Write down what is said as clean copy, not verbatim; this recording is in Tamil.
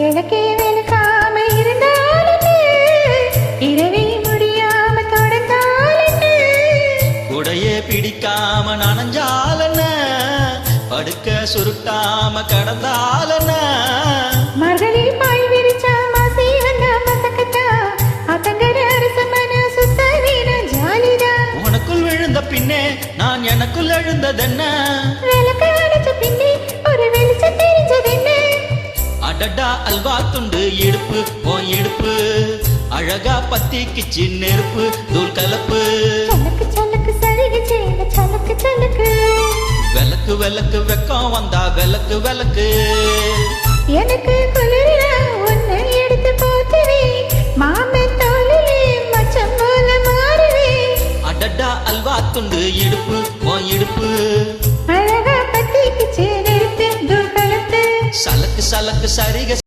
எனக்கே வெளுக்காம இருந்தாலும் இரவே முடியாம தொடர்ந்தாலும் உடையே பிடிக்காம நனைஞ்சாலன படுக்க சுருட்டாம கடந்தாலன மர்களி பாய் விரிச்சா மாசி வந்தா மசக்கத்தா அத்தங்கர அரசமன சுத்த வீண ஜாலிதா உனக்குள் விழுந்த பின்னே நான் எனக்குள் எழுந்ததென்ன விளக்கு அடைச்ச பின்னே ஒரு வெளிச்சம் தெரிஞ்சதென்ன அடடா அல்வா துண்டு இடுப்பு உன் இடுப்பு அழகா பத்திக்குச்சு நெருப்பு தூள் கலப்பு சலக்கு சலக்கு சரிகு சேல சலக்கு சலக்கு விளக்கு விளக்கு வெக்கம் வந்தா விளக்கு விளக்கு எனக்கு குளிரா உன்னை எடுத்து போத்துவே மாமே தோளிலே மச்சம் போல மாறுவே அடடா அல்வா துண்டு இடுப்பு உன் இடுப்பு அழகா பத்திக்குச்சு நெருப்பு தூள் கலப்பு சலக்கு சலக்கு சரிக